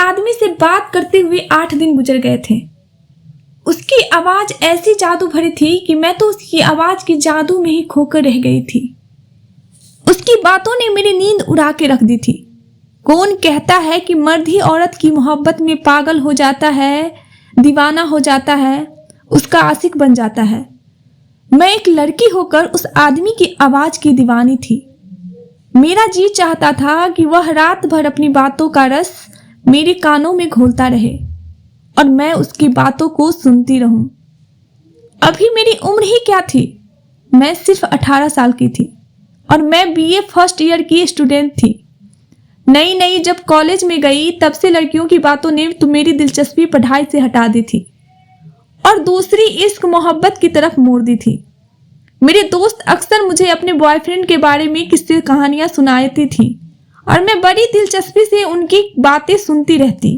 आदमी से बात करते हुए 8 दिन गुजर गए थे। उसकी आवाज ऐसी जादू भरी थी कि मैं तो उसकी आवाज की जादू में ही खोकर रह गई थी। उसकी बातों ने मेरी नींद उड़ा के रख दी थी। कौन कहता है कि मर्द ही औरत की मोहब्बत में पागल हो जाता है, दीवाना हो जाता है, उसका आशिक बन जाता है। मैं एक लड़की होकर उस आदमी की आवाज की दीवानी थी। मेरा जी चाहता था कि वह रात भर अपनी बातों का रस मेरे कानों में घोलता रहे और मैं उसकी बातों को सुनती रहूं। अभी मेरी उम्र ही क्या थी, मैं सिर्फ 18 साल की थी और मैं बीए फर्स्ट ईयर की स्टूडेंट थी। नई नई जब कॉलेज में गई तब से लड़कियों की बातों ने तो मेरी दिलचस्पी पढ़ाई से हटा दी थी और दूसरी इश्क मोहब्बत की तरफ मोड़ दी थी। मेरे दोस्त अक्सर मुझे अपने बॉयफ्रेंड के बारे में किस्से कहानियां सुनाती थी और मैं बड़ी दिलचस्पी से उनकी बातें सुनती रहती।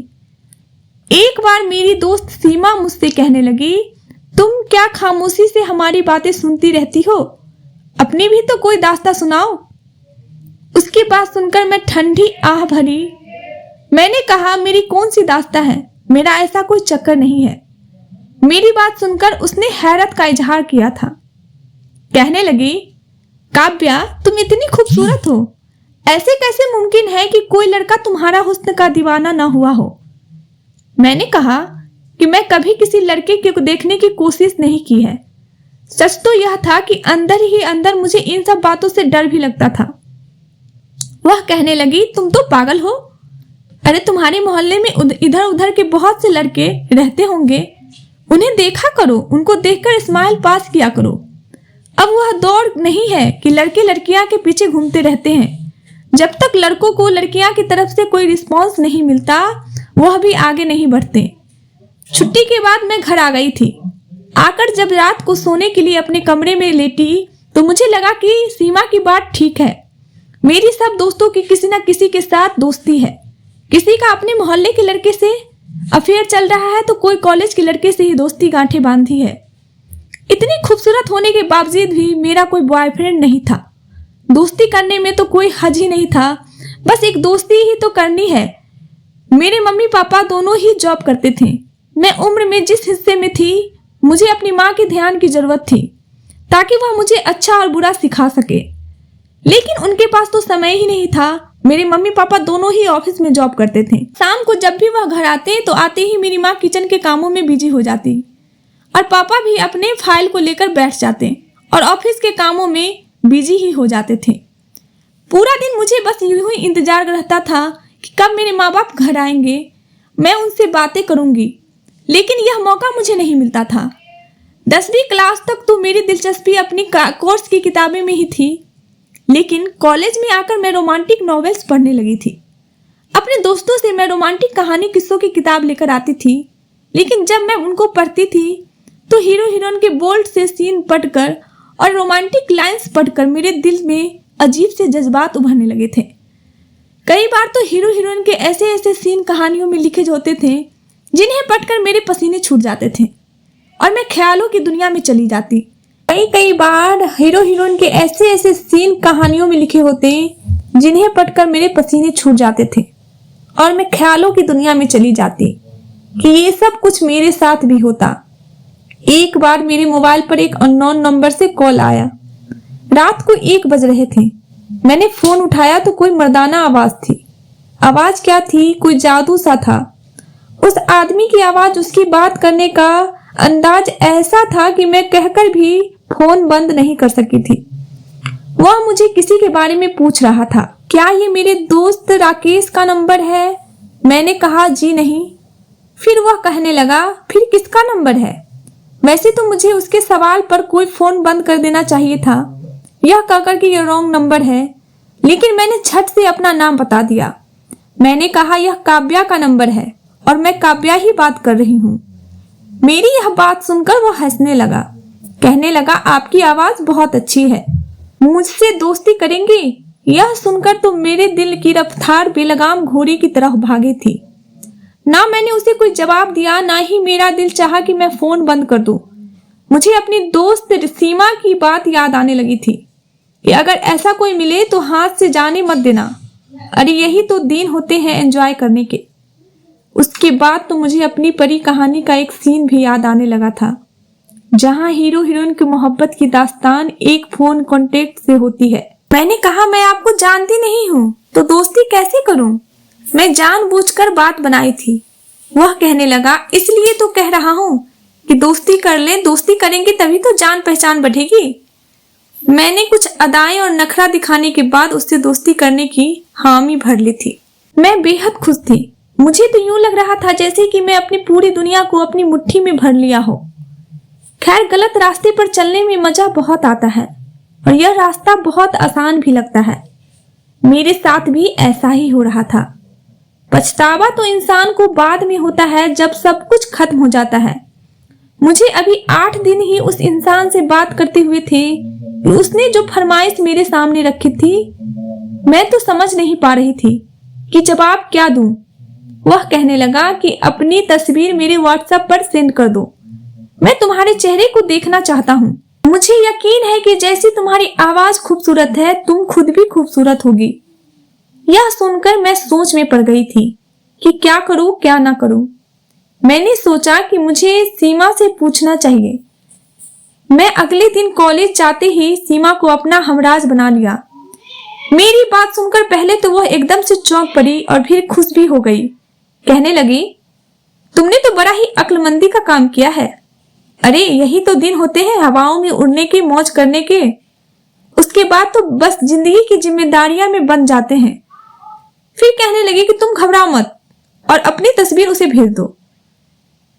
एक बार मेरी दोस्त सीमा मुझसे कहने लगी, तुम क्या खामोशी से हमारी बातें सुनती रहती हो, अपनी भी तो कोई दास्तां सुनाओ। उसकी बात सुनकर मैं ठंडी आह भरी। मैंने कहा, मेरी कौन सी दास्तां है, मेरा ऐसा कोई चक्कर नहीं है। मेरी बात सुनकर उसने हैरत का इजहार किया था। कहने लगी, काव्या तुम इतनी खूबसूरत हो, ऐसे कैसे मुमकिन है कि कोई लड़का तुम्हारा हुस्न का दीवाना ना हुआ हो। मैंने कहा कि मैं कभी किसी लड़के को देखने की कोशिश नहीं की है। सच तो यह था कि अंदर ही अंदर मुझे इन सब बातों से डर भी लगता था। वह कहने लगी, तुम तो पागल हो। अरे तुम्हारे मोहल्ले में इधर उधर के बहुत से लड़के रहते होंगे, उन्हें देखा करो, उनको देखकर स्माइल पास किया करो। अब वह दौड़ नहीं है कि लड़के लड़कियां के पीछे घूमते रहते हैं। जब तक लड़कों को लड़कियां की तरफ से कोई रिस्पॉन्स नहीं मिलता वह भी आगे नहीं बढ़ते। छुट्टी के बाद मैं घर आ गई थी। आकर जब रात को सोने के लिए अपने कमरे में लेटी तो मुझे लगा कि सीमा की बात ठीक है। मेरी सब दोस्तों की किसी न किसी के साथ दोस्ती है। किसी का अपने मोहल्ले के लड़के से अफेयर चल रहा है तो कोई कॉलेज के लड़के से ही दोस्ती गांठें बांधी है। इतनी खूबसूरत होने के बावजूद भी मेरा कोई बॉयफ्रेंड नहीं था। दोस्ती करने में तो कोई हज ही नहीं था, बस एक दोस्ती ही तो करनी है। मेरे मम्मी पापा दोनों ही जॉब करते थे। मैं उम्र में जिस हिस्से में थी मुझे अपनी माँ के ध्यान की जरूरत थी ताकि वह मुझे अच्छा और बुरा सिखा सके, लेकिन उनके पास तो समय ही नहीं था। मेरे मम्मी पापा दोनों ही ऑफिस में जॉब करते थे। शाम को जब भी वह घर आते तो आते ही मेरी माँ किचन के कामों में बिजी हो जाती और पापा भी अपने फाइल को लेकर बैठ जाते और ऑफिस के कामों में बिजी ही हो जाते थे। पूरा दिन मुझे बस यूं ही इंतजार रहता था कि कब मेरे माँ बाप घर आएंगे, मैं उनसे बातें करूंगी, लेकिन यह मौका मुझे नहीं मिलता था। 10वीं क्लास तक तो मेरी दिलचस्पी अपनी कोर्स की किताबें में ही थी, लेकिन कॉलेज में आकर मैं रोमांटिक नॉवेल्स पढ़ने लगी थी। अपने दोस्तों से मैं रोमांटिक कहानी किस्सों की किताब लेकर आती थी, लेकिन जब मैं उनको पढ़ती थी तो हीरो हीरोइन के बोल्ड से सीन पढ़कर और रोमांटिक लाइंस पढ़कर मेरे दिल में अजीब से जज्बात उभरने लगे थे। कई बार तो हीरो हीरोइन के ऐसे ऐसे सीन कहानियों में लिखे होते थे जिन्हें पढ़कर मेरे पसीने छूट जाते थे और मैं ख्यालों की दुनिया में चली जाती। कई बार हीरो हीरोइन के ऐसे ऐसे सीन कहानियों में लिखे होते जिन्हें पढ़कर मेरे पसीने छूट जाते थे और मैं ख्यालों की दुनिया में चली जाती कि ये सब कुछ मेरे साथ भी होता। एक बार मेरे मोबाइल पर एक अननोन नंबर से कॉल आया। रात को 1 बज रहे थे। मैंने फोन उठाया तो कोई मर्दाना आवाज थी। आवाज क्या थी, कोई जादू सा था। उस आदमी की आवाज, उसकी बात करने का अंदाज ऐसा था कि मैं कहकर भी फोन बंद नहीं कर सकी थी। वह मुझे किसी के बारे में पूछ रहा था। क्या ये मेरे दोस्त राकेश का नंबर है? मैंने कहा जी नहीं। फिर वह कहने लगा, फिर किसका नंबर है? वैसे तो मुझे उसके सवाल पर कोई फोन बंद कर देना चाहिए था, यह कहकर कि यह रॉन्ग नंबर है, लेकिन मैंने झट से अपना नाम बता दिया। मैंने कहा यह काव्या का नंबर है और मैं काव्या ही बात कर रही हूँ। मेरी यह बात सुनकर वह हंसने लगा। कहने लगा, आपकी आवाज बहुत अच्छी है, मुझसे दोस्ती करेंगे? यह सुनकर तो मेरे दिल की रफ्तार बेलगाम घोड़ी की तरह भागी थी। ना मैंने उसे कोई जवाब दिया, ना ही मेरा दिल चाहा कि मैं फोन बंद कर दूं। मुझे अपनी दोस्त सीमा की बात याद आने लगी थी कि अगर ऐसा कोई मिले तो हाथ से जाने मत देना। अरे यही तो दिन होते हैं एंजॉय करने के। उसके बाद तो मुझे अपनी परी कहानी का एक सीन भी याद आने लगा था, जहां हीरो हीरोइन की मोहब्बत की दास्तान एक फोन कांटेक्ट से होती है। मैंने कहा, मैं आपको जानती नहीं हूँ तो दोस्ती कैसे करूं? मैं जानबूझकर बात बनाई थी। वह कहने लगा, इसलिए तो कह रहा हूँ कि दोस्ती कर लें, दोस्ती करेंगे तभी तो जान पहचान बढ़ेगी। मैंने कुछ अदाएं और नखरा दिखाने के बाद उससे दोस्ती करने की हामी भर ली थी। मैं बेहद खुश थी। मुझे तो यूं लग रहा था जैसे कि मैं अपनी पूरी दुनिया को अपनी मुट्ठी में भर लिया हो। खैर, गलत रास्ते पर चलने में मजा बहुत आता है और यह रास्ता बहुत आसान भी लगता है। मेरे साथ भी ऐसा ही हो रहा था। पछतावा तो इंसान को बाद में होता है जब सब कुछ खत्म हो जाता है। मुझे अभी 8 दिन ही उस इंसान से बात करते हुए थे कि उसने जो फरमाइश मेरे सामने रखी थी, मैं तो समझ नहीं पा रही थी कि जवाब क्या दूं। वह कहने लगा कि अपनी तस्वीर मेरे व्हाट्सएप पर सेंड कर दो, मैं तुम्हारे चेहरे को देखना चाहता हूँ। मुझे यकीन है कि जैसी तुम्हारी आवाज खूबसूरत है, तुम खुद भी खूबसूरत होगी। यह सुनकर मैं सोच में पड़ गई थी कि क्या करूं क्या ना करूं। मैंने सोचा कि मुझे सीमा से पूछना चाहिए। मैं अगले दिन कॉलेज जाते ही सीमा को अपना हमराज बना लिया। मेरी बात सुनकर पहले तो वह एकदम से चौंक पड़ी और फिर खुश भी हो गई। कहने लगी, तुमने तो बड़ा ही अक्लमंदी का काम किया है। अरे यही तो दिन होते हैं हवाओं में उड़ने के, मौज करने के। उसके बाद तो बस जिंदगी की जिम्मेदारियां में बन जाते हैं। फिर कहने लगी कि तुम घबराओ मत और अपनी तस्वीर उसे भेज दो।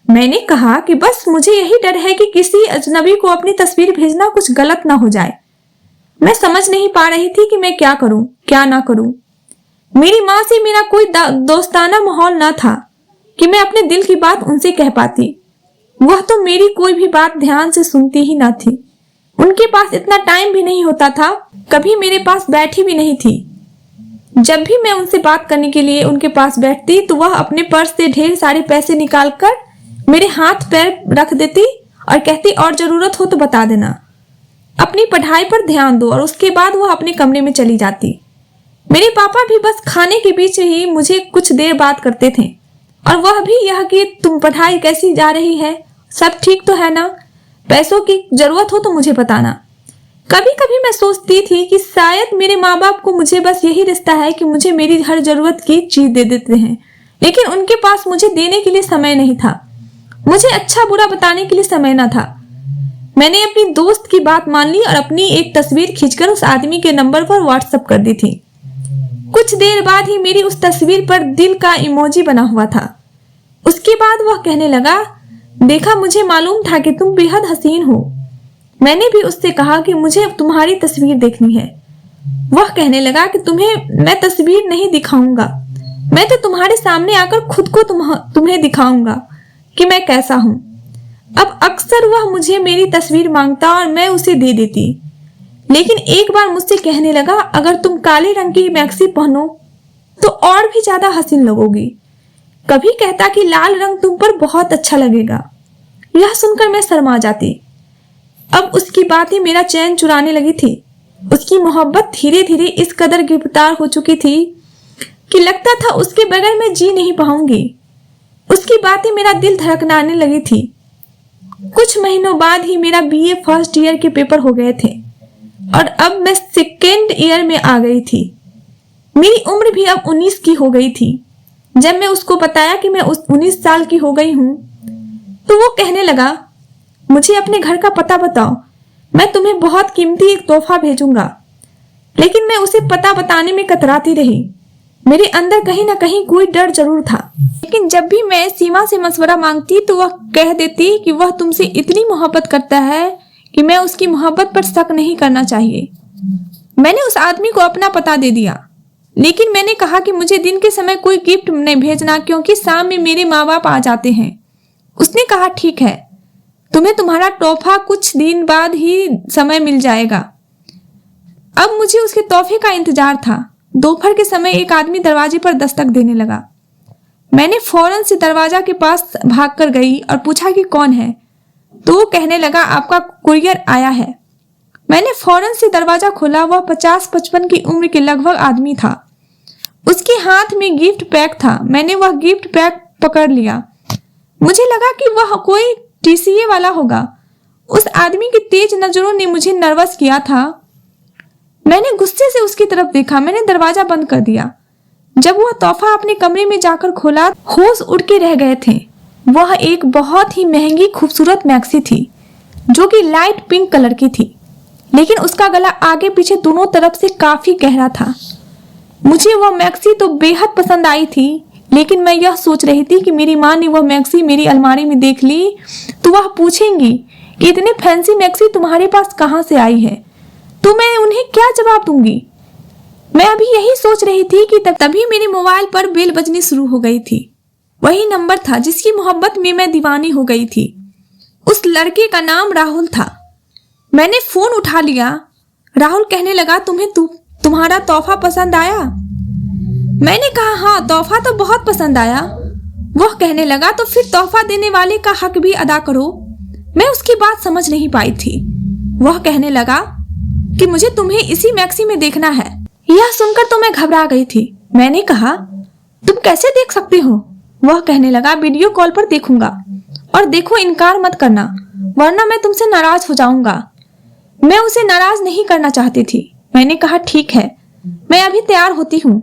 मैंने कहा कि बस मुझे यही डर है कि किसी अजनबी को अपनी तस्वीर भेजना कुछ गलत ना हो जाए। मैं समझ नहीं पा रही थी कि मैं क्या करूं क्या ना करूं। मेरी माँ से मेरा कोई दोस्ताना माहौल ना था कि मैं अपने दिल की बात उनसे कह पाती। वह तो मेरी कोई भी बात ध्यान से सुनती ही ना थी। उनके पास इतना टाइम भी नहीं होता था, कभी मेरे पास बैठी भी नहीं थी। जब भी मैं उनसे बात करने के लिए उनके पास बैठती तो वह अपने पर्स से ढेर सारे पैसे निकालकर मेरे हाथ पैर रख देती और कहती, और जरूरत हो तो बता देना, अपनी पढ़ाई पर ध्यान दो। और उसके बाद वह अपने कमरे में चली जाती। मेरे पापा भी बस खाने के बीच ही मुझे कुछ देर बात करते थे, और वह भी यह कि तुम पढ़ाई कैसी जा रही है, सब ठीक तो है ना, पैसों की जरूरत हो तो मुझे बताना। कभी कभी मैं सोचती थी कि शायद मेरे माँ बाप को मुझे बस यही रिश्ता है कि मुझे मेरी हर जरूरत की चीज दे देते हैं, लेकिन उनके पास मुझे देने के लिए समय नहीं था, मुझे अच्छा बुरा बताने के लिए समय न था। मैंने अपनी दोस्त की बात मान ली और अपनी एक तस्वीर खींचकर उस आदमी के नंबर पर व्हाट्सएप कर दी थी। कुछ देर बाद ही मेरी उस तस्वीर पर दिल का इमोजी बना हुआ था। उसके बाद वह कहने लगा, देखा, मुझे मालूम था कि तुम बेहद हसीन हो। मैंने भी उससे कहा कि मुझे तुम्हारी तस्वीर देखनी है। वह कहने लगा कि तुम्हें मैं तस्वीर नहीं दिखाऊंगा, मैं तो तुम्हारे सामने आकर खुद को तुम्हें दिखाऊंगा कि मैं कैसा हूं। अब अक्सर वह मुझे मेरी तस्वीर मांगता और मैं उसे दे देती, लेकिन एक बार मुझसे कहने लगा, अगर तुम काले रंग की मैक्सी पहनो तो और भी ज्यादा हसीन लगोगी। कभी कहता कि लाल रंग तुम पर बहुत अच्छा लगेगा। यह सुनकर मैं शर्मा जाती। अब उसकी बात ही मेरा चैन चुराने लगी थी। उसकी मोहब्बत धीरे धीरे इस कदर गिरफ्तार हो चुकी थी कि लगता था उसके बगैर मैं जी नहीं पाऊंगी। उसकी बातें मेरा दिल धड़कनाने लगी थी। कुछ महीनों बाद ही मेरा बीए फर्स्ट ईयर के पेपर हो गए थे और अब मैं सेकेंड ईयर में आ गई थी। मेरी उम्र भी अब 19 की हो गई थी। जब मैं उसको बताया कि मैं 19 साल की हो गई हूँ तो वो कहने लगा, मुझे अपने घर का पता बताओ, मैं तुम्हें बहुत कीमती एक तोहफा भेजूंगा। लेकिन मैं उसे पता बताने में कतराती रही। मेरे अंदर कहीं ना कहीं कोई डर जरूर था, लेकिन जब भी मैं सीमा से मशवरा मांगती तो वह कह देती कि वह तुमसे इतनी मोहब्बत करता है कि मैं उसकी मोहब्बत पर शक नहीं करना चाहिए। मैंने उस आदमी को अपना पता दे दिया, लेकिन मैंने कहा कि मुझे दिन के समय कोई गिफ्ट नहीं भेजना क्योंकि शाम में मेरे माँ बाप आ जाते हैं। उसने कहा, ठीक है, तुम्हें तुम्हारा तोहफा कुछ दिन बाद ही समय मिल जाएगा। अब मुझे उसके तोहफे का इंतजार था। दोपहर के समय एक आदमी दरवाजे पर दस्तक देने लगा। मैंने फौरन से दरवाजा के पास भागकर गई और पूछा कि कौन है, तो वो कहने लगा, आपका कुरियर आया है। मैंने फौरन से दरवाजा खोला। वह 50-55 की उम्र के लगभग आदमी था। उसके हाथ में गिफ्ट पैक था। मैंने वह गिफ्ट पैक पकड़ लिया। मुझे लगा कि वह कोई टीसीए वाला होगा। उस आदमी की तेज नजरों ने मुझे नर्वस किया था। मैंने गुस्से से उसकी तरफ देखा। मैंने दरवाजा बंद कर दिया। जब वह तोहफा अपने कमरे में जाकर खोला, होश उड़ के रह गए थे। वह एक बहुत ही महंगी खूबसूरत मैक्सी थी जो कि लाइट पिंक कलर की थी, लेकिन उसका गला आगे पीछे दोनों तरफ से काफी गहरा था। मुझे वह मैक्सी तो बेहद पसंद आई थी, लेकिन मैं यह सोच रही थी कि मेरी माँ ने वह मैक्सी मेरी अलमारी में देख ली तो वह पूछेंगी कि इतने फैंसी मैक्सी तुम्हारे पास कहाँ से आई है, तो मैं उन्हें क्या जवाब दूंगी। मैं अभी यही सोच रही थी कि तभी मेरे मोबाइल पर बेल बजनी शुरू हो गई थी। वही नंबर था जिसकी मोहब्बत में मैं दीवानी हो गई थी। उस लड़के का नाम राहुल था। मैंने फोन उठा लिया। राहुल कहने लगा, तुम्हें तुम्हारा तोहफा पसंद आया? मैंने कहा, हाँ, तोहफा तो बहुत पसंद आया। वह कहने लगा, तो फिर तोहफा देने वाले का हक भी अदा करो। मैं उसकी बात समझ नहीं पाई थी। वह कहने लगा कि मुझे तुम्हें इसी मैक्सी में देखना है। यह सुनकर तो मैं घबरा गई थी। मैंने कहा, तुम कैसे देख सकती हो? वह कहने लगा, वीडियो कॉल पर देखूंगा, और देखो इनकार मत करना वरना मैं तुमसे नाराज हो जाऊंगा। मैं उसे नाराज नहीं करना चाहती थी। मैंने कहा, ठीक है, मैं अभी तैयार होती हूँ।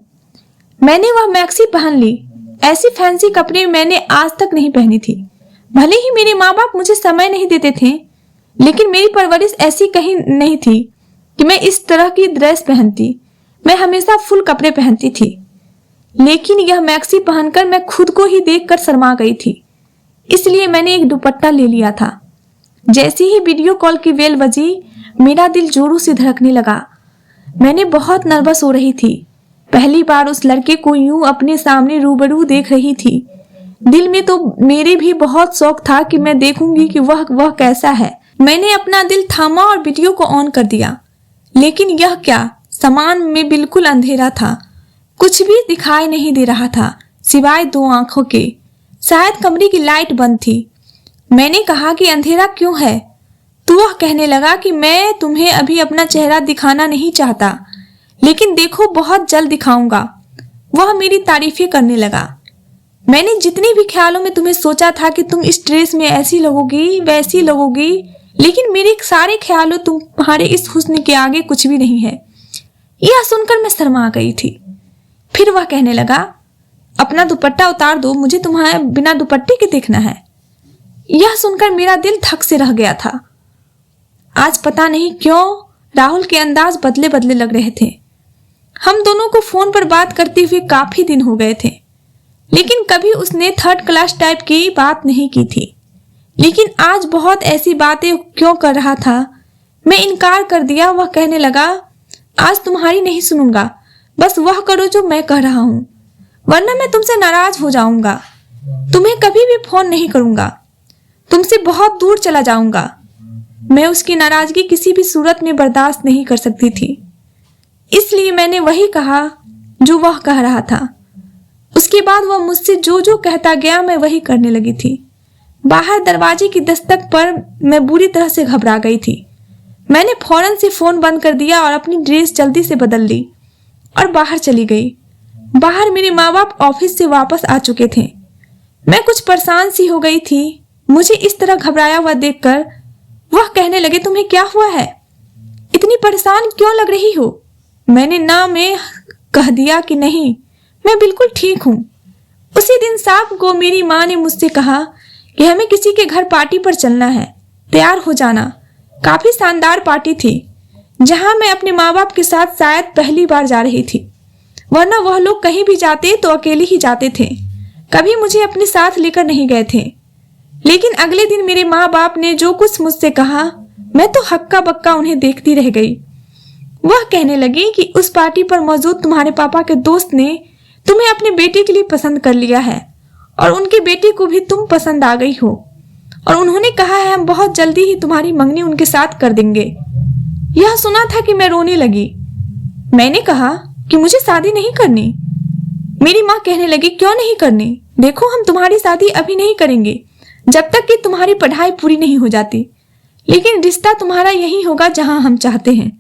मैंने वह मैक्सी पहन ली। ऐसी फैंसी कपड़े मैंने आज तक नहीं पहनी थी। भले ही मेरे माँ बाप मुझे समय नहीं देते थे, लेकिन मेरी परवरिश ऐसी कहीं नहीं थी कि मैं इस तरह की ड्रेस पहनती। मैं हमेशा फुल कपड़े पहनती थी, लेकिन यह मैक्सी पहनकर मैं खुद को ही देखकर शर्मा गई थी। इसलिए मैंने एक दुपट्टा ले लिया था। जैसे ही वीडियो कॉल की बेल बजी, मेरा दिल जोरों से धड़कने लगा। मैंने बहुत नर्वस हो रही थी। पहली बार उस लड़के को यूं अपने सामने रूबरू देख रही थी। दिल में तो मेरे भी बहुत शौक था कि मैं देखूंगी कि वह कैसा है। मैंने अपना दिल थामा और वीडियो को ऑन कर दिया, लेकिन यह क्या, सामान में बिल्कुल अंधेरा था। कुछ भी दिखाई नहीं दे रहा था सिवाय दो आंखों के। शायद कमरे की लाइट बंद थी। मैंने कहा कि अंधेरा क्यों है? तो वह कहने लगा कि मैं तुम्हें अभी अपना चेहरा दिखाना नहीं चाहता, लेकिन देखो बहुत जल्द दिखाऊंगा। वह मेरी तारीफें करने लगा। मैंने जितने भी ख्यालों में तुम्हें सोचा था कि तुम इस ड्रेस में ऐसी लगोगी वैसी लगोगी, लेकिन मेरे सारे ख्यालों तुम्हारे इस हुस्न के आगे कुछ भी नहीं है। यह सुनकर मैं शर्मा गई थी। फिर वह कहने लगा, अपना दुपट्टा उतार दो, मुझे तुम्हारे बिना दुपट्टे के देखना है। यह सुनकर मेरा दिल धक से रह गया था। आज पता नहीं क्यों राहुल के अंदाज बदले बदले लग रहे थे। हम दोनों को फोन पर बात करते हुए काफी दिन हो गए थे, लेकिन कभी उसने थर्ड क्लास टाइप की बात नहीं की थी। लेकिन आज बहुत ऐसी बातें क्यों कर रहा था। मैं इनकार कर दिया। वह कहने लगा, आज तुम्हारी नहीं सुनूंगा, बस वह करो जो मैं कह रहा हूं, वरना मैं तुमसे नाराज हो जाऊंगा। तुम्हें कभी भी फोन नहीं करूंगा, तुमसे बहुत दूर चला जाऊंगा। मैं उसकी नाराजगी किसी भी सूरत में बर्दाश्त नहीं कर सकती थी, इसलिए मैंने वही कहा जो वह कह रहा था। उसके बाद वह मुझसे जो जो कहता गया मैं वही करने लगी थी। बाहर दरवाजे की दस्तक पर मैं बुरी तरह से घबरा गई थी। मैंने फौरन से फोन बंद कर दिया और अपनी ड्रेस जल्दी से बदल ली और बाहर चली गई। बाहर मेरे माँ बाप ऑफिस से वापस आ चुके थे। मैं कुछ परेशान सी हो गई थी। मुझे इस तरह घबराया हुआ देखकर वह कहने लगे, तुम्हें क्या हुआ है? इतनी परेशान क्यों लग रही हो? मैंने ना में कह दिया कि नहीं, मैं बिल्कुल ठीक हूँ। उसी दिन शाम को मेरी माँ ने मुझसे कहा कि हमें किसी के घर पार्टी पर चलना है, तैयार हो जाना। काफी शानदार पार्टी थी, जहां मैं अपने माँ बाप के साथ शायद पहली बार जा रही थी, वरना वह लोग कहीं भी जाते तो अकेले ही जाते थे, कभी मुझे अपने साथ लेकर नहीं गए थे। लेकिन अगले दिन मेरे माँ बाप ने जो कुछ मुझसे कहा, मैं तो हक्का बक्का उन्हें देखती रह गई। वह कहने लगी कि उस पार्टी पर मौजूद तुम्हारे पापा के दोस्त ने तुम्हें अपने बेटे के लिए पसंद कर लिया है और उनके बेटे को भी तुम पसंद आ गई हो, और उन्होंने कहा है हम बहुत जल्दी ही तुम्हारी मंगनी उनके साथ कर देंगे। यह सुना था कि मैं रोने लगी। मैंने कहा कि मुझे शादी नहीं करनी। मेरी माँ कहने लगी, क्यों नहीं करनी? देखो हम तुम्हारी शादी अभी नहीं करेंगे जब तक कि तुम्हारी पढ़ाई पूरी नहीं हो जाती, लेकिन रिश्ता तुम्हारा यही होगा जहां हम चाहते हैं।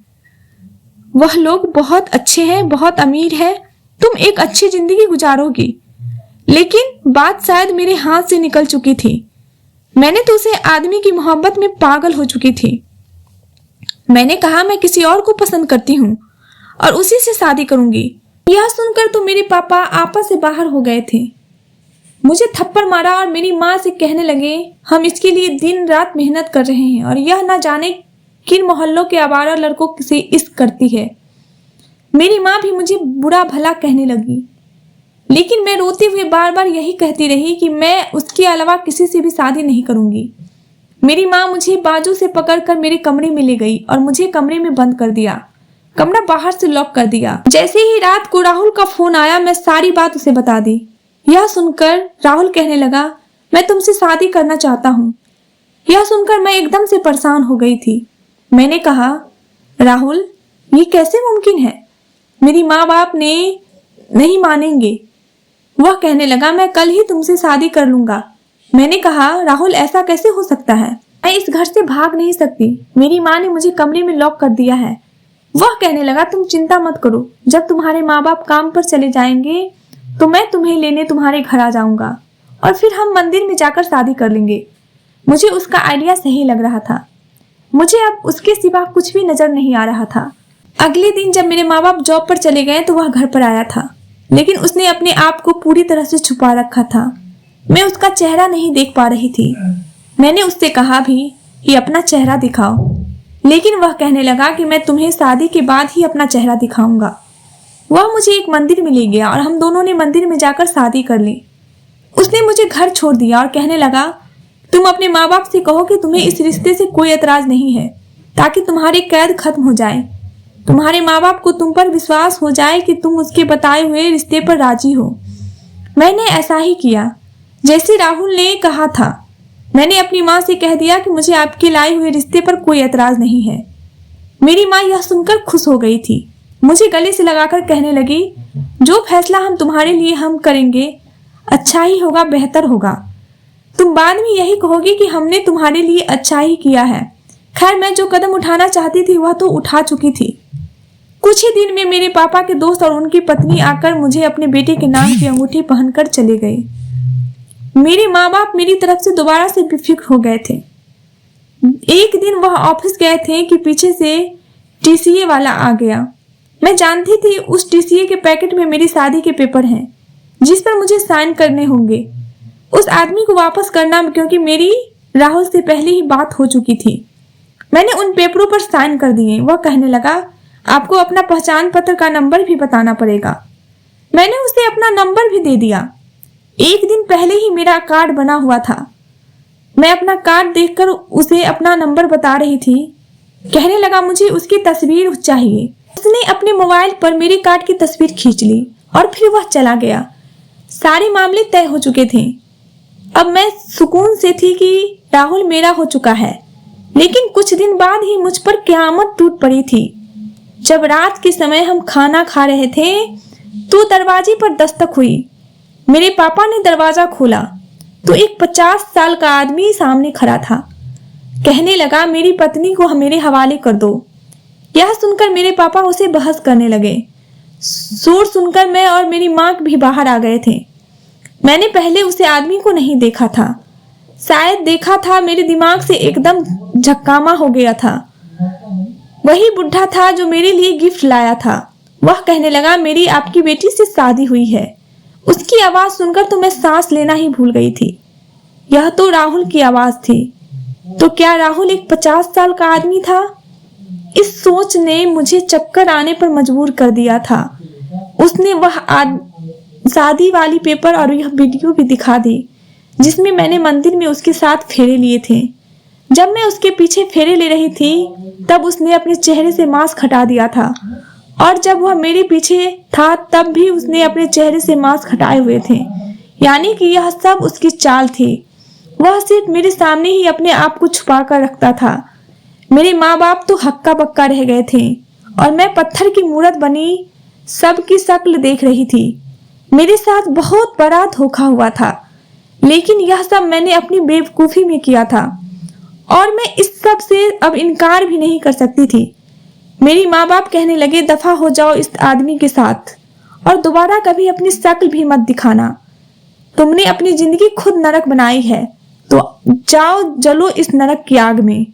वह लोग बहुत अच्छे हैं, बहुत अमीर है, तुम एक अच्छी जिंदगी गुजारोगी। लेकिन बात शायद मेरे हाथ से निकल चुकी थी। मैंने तो उसे आदमी की मोहब्बत में पागल हो चुकी थी। मैंने कहा मैं किसी और को पसंद करती हूँ और उसी से शादी करूंगी। यह सुनकर तो मेरे पापा आपस से बाहर हो गए थे। मुझे थप्पड़ मारा और मेरी माँ से कहने लगे हम इसके लिए दिन रात मेहनत कर रहे हैं और यह ना जाने किन मोहल्लों के आवारा लड़कों से इश्क करती है। मेरी माँ भी मुझे बुरा भला कहने लगी, लेकिन मैं रोते हुए बार बार यही कहती रही कि मैं उसके अलावा किसी से भी शादी नहीं करूंगी। मेरी माँ मुझे बाजू से पकड़कर मेरे कमरे में ले गई और मुझे कमरे में बंद कर दिया। कमरा बाहर से लॉक कर दिया। जैसे ही रात को राहुल का फोन आया, मैं सारी बात उसे बता दी। यह सुनकर राहुल कहने लगा मैं तुमसे शादी करना चाहता हूँ। यह सुनकर मैं एकदम से परेशान हो गई थी। मैंने कहा राहुल ये कैसे मुमकिन है, मेरी माँ बाप ने नहीं मानेंगे। वह कहने लगा मैं कल ही तुमसे शादी कर लूंगा। मैंने कहा राहुल ऐसा कैसे हो सकता है, मैं इस घर से भाग नहीं सकती, मेरी माँ ने मुझे कमरे में लॉक कर दिया है। वह कहने लगा तुम चिंता मत करो, जब तुम्हारे माँ बाप काम पर चले जाएंगे तो मैं तुम्हें लेने तुम्हारे घर आ जाऊंगा और फिर हम मंदिर में जाकर शादी कर लेंगे। मुझे उसका आइडिया सही लग रहा था। मुझे अब उसके सिवा कुछ भी नजर नहीं आ रहा था। अगले दिन जब मेरे माँ बाप जॉब पर चले गए तो वह घर पर आया था, लेकिन उसने अपने आप को पूरी तरह से छुपा रखा था। मैं उसका चेहरा नहीं देख पा रही थी। मैंने उससे कहा भी कि अपना चेहरा दिखाओ, लेकिन वह कहने लगा कि मैं तुम्हें शादी के बाद ही अपना चेहरा दिखाऊंगा। वह मुझे एक मंदिर में ले गया और हम दोनों ने मंदिर में जाकर शादी कर ली। उसने मुझे घर छोड़ दिया और कहने लगा तुम अपने माँ बाप से कहो कि तुम्हें इस रिश्ते से कोई एतराज नहीं है, ताकि तुम्हारी कैद खत्म हो जाए, तुम्हारे माँ बाप को तुम पर विश्वास हो जाए कि तुम उसके बताए हुए रिश्ते पर राजी हो। मैंने ऐसा ही किया जैसे राहुल ने कहा था। मैंने अपनी माँ से कह दिया कि मुझे आपके लाए हुए रिश्ते पर कोई एतराज नहीं है। मेरी माँ यह सुनकर खुश हो गई थी। मुझे गले से लगाकर कहने लगी जो फैसला हम तुम्हारे लिए हम करेंगे अच्छा ही होगा, बेहतर होगा। तुम बाद में यही कहोगी कि हमने तुम्हारे लिए अच्छा ही किया है। खैर मैं जो कदम उठाना चाहती थी वह तो उठा चुकी थी। कुछ ही दिन में मेरे पापा के दोस्त और उनकी पत्नी आकर मुझे अपने बेटे के नाम की अंगूठी पहनकर चले गए। मेरे माँ बाप मेरी तरफ से दोबारा से बेफिक्र हो गए थे। एक दिन वह ऑफिस गए थे कि पीछे से टीसीए वाला आ गया। मैं जानती थी उस टीसीए के पैकेट में मेरी शादी के पेपर हैं, जिस पर मुझे साइन करने होंगे। उस आदमी को वापस करना, क्योंकि मेरी राहुल से पहले ही बात हो चुकी थी। मैंने उन पेपरों पर साइन कर दिए। वह कहने लगा आपको अपना पहचान पत्र का नंबर भी बताना पड़ेगा। मैंने उसे अपना नंबर भी दे दिया। एक दिन पहले ही मेरा कार्ड बना हुआ था। मैं अपना कार्ड देखकर उसे अपना नंबर बता रही थी। कहने लगा मुझे उसकी तस्वीर चाहिए। उसने अपने मोबाइल पर मेरे कार्ड की तस्वीर खींच ली और फिर वह चला गया। सारे मामले तय हो चुके थे। अब मैं सुकून से थी कि राहुल मेरा हो चुका है। लेकिन कुछ दिन बाद ही मुझ पर क़यामत टूट पड़ी थी। जब रात के समय हम खाना खा रहे थे तो दरवाजे पर दस्तक हुई। मेरे पापा ने दरवाजा खोला तो एक 50 साल का आदमी सामने खड़ा था। कहने लगा मेरी पत्नी को मेरे हवाले कर दो। यह सुनकर मेरे पापा उसे बहस करने लगे। शोर सुनकर मैं और मेरी माँ भी बाहर आ गए थे। मैंने पहले उसे आदमी को नहीं देखा था। शायद देखा था, मेरे दिमाग से एकदम झक्कामा हो गया था। वही बुढ़ा था जो मेरे लिए गिफ्ट लाया था। वह कहने लगा मेरी आपकी बेटी से शादी हुई है। उसकी आवाज सुनकर तो मैं सांस लेना ही भूल गई थी। यह तो राहुल की आवाज थी। तो क्या राहुल एक 50 साल का आदमी था? इस सोच ने मुझे चक्कर आने पर मजबूर कर दिया था। उसने वह शादी वाली पेपर और यह वीडियो भी दिखा दी जिसमें मैंने मंदिर में उसके साथ फेरे लिए थे। जब मैं उसके पीछे फेरे ले रही थी तब उसने अपने चेहरे से मास्क हटा दिया था, और जब वह मेरे पीछे था तब भी उसने अपने चेहरे से मास्क हटाए हुए थे। यानी कि यह सब उसकी चाल थी। वह सिर्फ मेरे सामने ही अपने आप को छुपा कर रखता था। मेरे माँ बाप तो हक्का बक्का रह गए थे और मैं पत्थर की मूरत बनी सबकी शक्ल देख रही थी। मेरे साथ बहुत बड़ा धोखा हुआ था, लेकिन यह सब मैंने अपनी बेवकूफ़ी में किया था और मैं इस सब से अब इनकार भी नहीं कर सकती थी। मेरी माँ बाप कहने लगे दफा हो जाओ इस आदमी के साथ और दोबारा कभी अपनी शक्ल भी मत दिखाना। तुमने अपनी जिंदगी खुद नरक बनाई है, तो जाओ जलो इस नरक की आग में।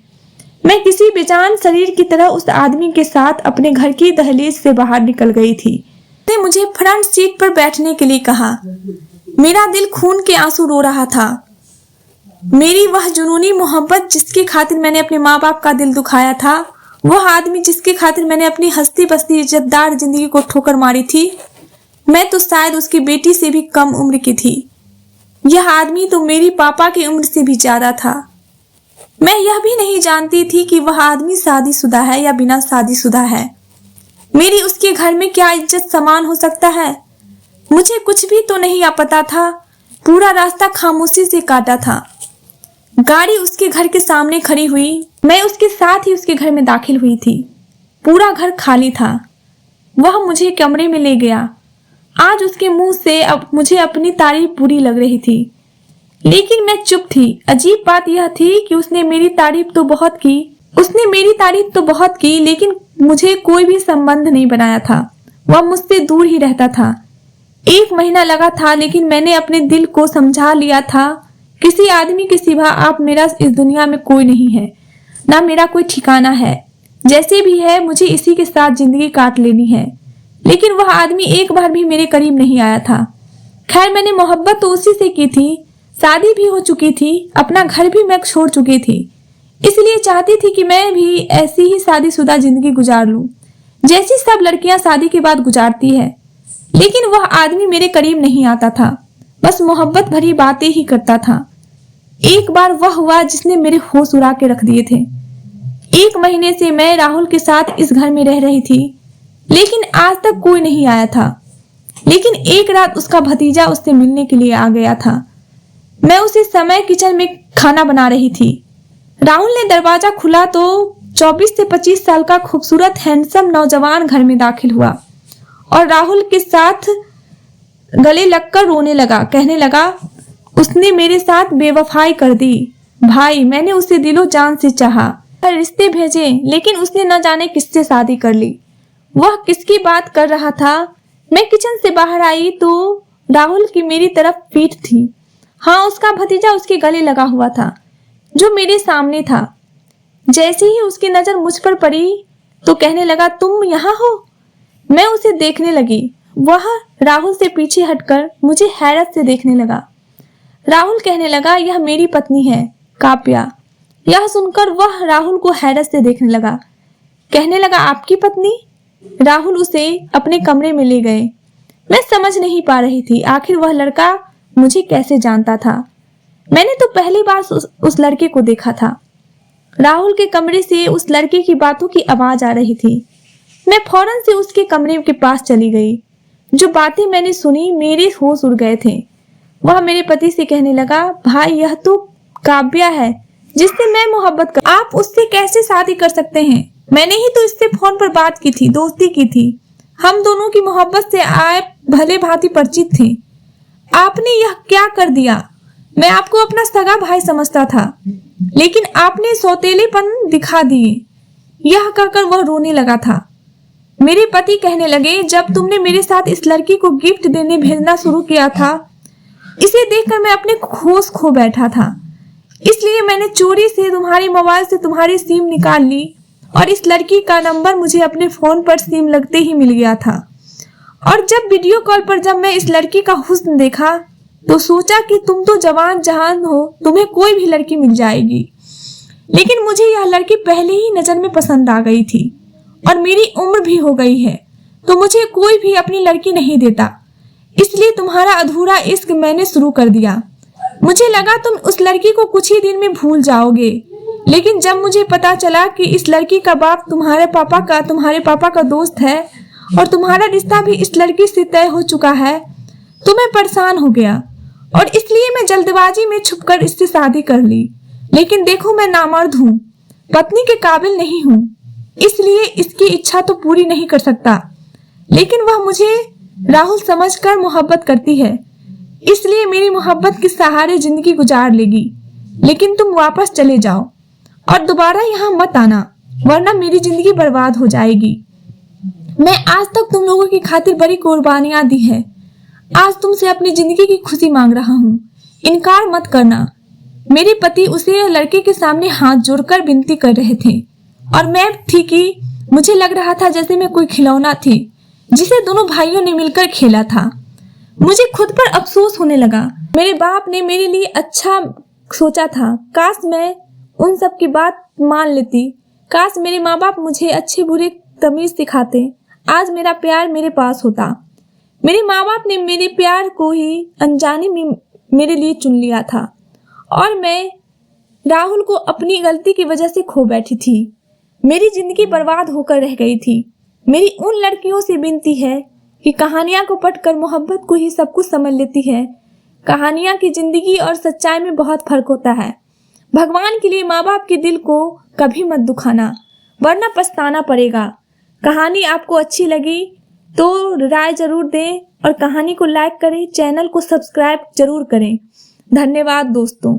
मैं किसी बेजान शरीर की तरह उस आदमी के साथ अपने घर की दहलीज से बाहर निकल गई थी। उसने मुझे फ्रंट सीट पर बैठने के लिए कहा। मेरा दिल खून के आंसू रो रहा था। मेरी वह जुनूनी मोहब्बत जिसके खातिर मैंने अपने माँ बाप का दिल दुखाया था, वह आदमी जिसके खातिर मैंने अपनी हंसती बसती इज्जतदार जिंदगी को ठोकर मारी थी, मैं तो शायद उसकी बेटी से भी कम उम्र की थी। यह आदमी तो मेरी पापा की उम्र से भी ज्यादा था। मैं यह भी नहीं जानती थी कि वह आदमी शादीशुदा है या बिना शादीशुदा है। मेरी उसके घर में क्या इज्जत समान हो सकता है, मुझे कुछ भी तो नहीं पता था। पूरा रास्ता खामोशी से काटा था। गाड़ी उसके घर के सामने खड़ी हुई। मैं उसके साथ ही उसके घर में दाखिल हुई थी। पूरा घर खाली था। वह मुझे कमरे में ले गया। आज उसके मुंह से अब मुझे अपनी तारीफ बुरी लग रही थी, लेकिन मैं चुप थी। अजीब बात यह थी कि उसने मेरी तारीफ तो बहुत की, लेकिन मुझे कोई भी संबंध नहीं बनाया था। वह मुझसे दूर ही रहता था। 1 महीना लगा था, लेकिन मैंने अपने दिल को समझा लिया था। किसी आदमी के सिवा आप मेरा इस दुनिया में कोई नहीं है, ना मेरा कोई ठिकाना है। जैसे भी है मुझे इसी के साथ जिंदगी काट लेनी है। लेकिन वह आदमी एक बार भी मेरे करीब नहीं आया था। खैर, मैंने मोहब्बत तो उसी से की थी, शादी भी हो चुकी थी, अपना घर भी मैं छोड़ चुकी थी। इसलिए चाहती थी कि मैं भी ऐसी ही शादीशुदा जिंदगी गुजार लूं, जैसी सब लड़कियां शादी के बाद गुजारती है। लेकिन वह आदमी मेरे करीब नहीं आता था, बस मोहब्बत भरी बातें ही करता था। एक बार वह हुआ जिसने मेरे होश उड़ा के रख दिए थे। 1 महीने से मैं राहुल के साथ इस घर में रह रही थी, लेकिन आज तक कोई नहीं आया था। लेकिन एक रात उसका भतीजा उससे मिलने के लिए आ गया था। मैं उसी समय किचन में खाना बना रही थी। राहुल ने दरवाजा खुला तो 24 से 25 साल का खूबसूरत हैंडसम नौजवान घर में दाखिल हुआ और राहुल के साथ गले लगकर रोने लगा। कहने लगा, उसने मेरे साथ बेवफाई कर दी। भाई, मैंने उसे दिलो जान से चाहा, रिश्ते भेजे, लेकिन उसने न जाने किससे शादी कर ली। वह किसकी बात कर रहा था। मैं किचन से बाहर आई तो राहुल की मेरी तरफ पीठ थी। हाँ, उसका भतीजा उसके गले लगा हुआ था, जो मेरे सामने था। जैसे ही उसकी नजर मुझ पर पड़ी तो कहने लगा, तुम यहाँ हो? मैं उसे देखने लगी। वह राहुल से पीछे हटकर मुझे हैरत से देखने लगा। राहुल कहने लगा, यह मेरी पत्नी है, काव्या। यह सुनकर वह राहुल को हैरत से देखने लगा। कहने लगा, आपकी पत्नी? राहुल उसे अपने कमरे में ले गए। मैं समझ नहीं पा रही थी आखिर वह लड़का मुझे कैसे जानता था। मैंने तो पहली बार उस लड़के को देखा था। राहुल के कमरे से उस लड़के की बातों की आवाज आ रही थी। मैं फौरन से उसके कमरे के पास चली गई। जो बातें मैंने सुनी, मेरे होश उड़ गए थे। वह मेरे पति से कहने लगा, भाई, यह तो काव्या है जिससे मैं मोहब्बत कर। आप उससे कैसे शादी कर सकते हैं? मैंने ही तो इससे फोन पर बात की थी, दोस्ती की थी। हम दोनों की मोहब्बत से आप भले भांति परिचित थे। आपने यह क्या कर दिया? मैं आपको अपना सगा भाई समझता था, लेकिन आपने सौतेलेपन दिखा दिए। यह कहकर वह रोने लगा था। मेरे पति कहने लगे, जब तुमने मेरे साथ इस लड़की को गिफ्ट देने भेजना शुरू किया था, इसे देखकर मैं अपने होश खो बैठा था। इसलिए मैंने चोरी से तुम्हारे मोबाइल से तुम्हारी सिम निकाल ली और इस लड़की का नंबर मुझे अपने फोन पर सिम लगते ही मिल गया था। और जब वीडियो कॉल पर जब मैं इस लड़की का हुस्न देखा तो सोचा कि तुम तो जवान जहान हो, तुम्हें कोई भी लड़की मिल जाएगी। लेकिन मुझे यह लड़की पहले ही नजर में पसंद आ गई थी और मेरी उम्र भी हो गई है, तो मुझे कोई भी अपनी लड़की नहीं देता। इसलिए तुम्हारा अधूरा इश्क मैंने शुरू कर दिया। मुझे लगा तुम उस लड़की को कुछ ही दिन में भूल जाओगे, लेकिन जब मुझे पता चला कि इस लड़की का बाप तुम्हारे पापा का दोस्त है और तुम्हारा रिश्ता भी इस लड़की से तय हो चुका है, तो मैं परेशान हो गया और इसलिए मैं जल्दबाजी में छुपकर इससे शादी कर ली। लेकिन देखो, मैं नामर्द हूँ, पत्नी के काबिल नहीं हूँ, इसलिए इसकी इच्छा तो पूरी नहीं कर सकता। लेकिन वह मुझे राहुल समझकर मोहब्बत करती है, इसलिए मेरी मोहब्बत के सहारे जिंदगी गुजार लेगी। लेकिन तुम वापस चले जाओ और दोबारा यहाँ मत आना, वरना मेरी जिंदगी बर्बाद हो जाएगी। मैं आज तक तुम लोगों की खातिर बड़ी कुर्बानियां दी है। आज तुमसे अपनी जिंदगी की खुशी मांग रहा हूँ, इनकार मत करना। मेरे पति उसे लड़के के सामने हाथ जोड़कर विनती कर रहे थे और मैं थी कि मुझे लग रहा था जैसे मैं कोई खिलौना थी जिसे दोनों भाइयों ने मिलकर खेला था। मुझे खुद पर अफसोस होने लगा। मेरे बाप ने मेरे लिए अच्छा सोचा था। काश मैं उन सब की बात मान लेती। काश मेरे माँ बाप मुझे अच्छे बुरे तमीज सिखाते। आज मेरा प्यार मेरे पास होता। मेरे माँ बाप ने मेरे प्यार को ही अनजाने में मेरे लिए चुन लिया था और मैं राहुल को अपनी गलती की वजह से खो बैठी थी। मेरी जिंदगी बर्बाद होकर रह गई थी। मेरी उन लड़कियों से विनती है कि कहानियां को पढ़कर मोहब्बत को ही सब कुछ समझ लेती है। कहानियां की जिंदगी और सच्चाई में बहुत फर्क होता है। भगवान के लिए माँ बाप के दिल को कभी मत दुखाना, वरना पछताना पड़ेगा। कहानी आपको अच्छी लगी तो राय जरूर दें और कहानी को लाइक करें, चैनल को सब्सक्राइब जरूर करें। धन्यवाद दोस्तों।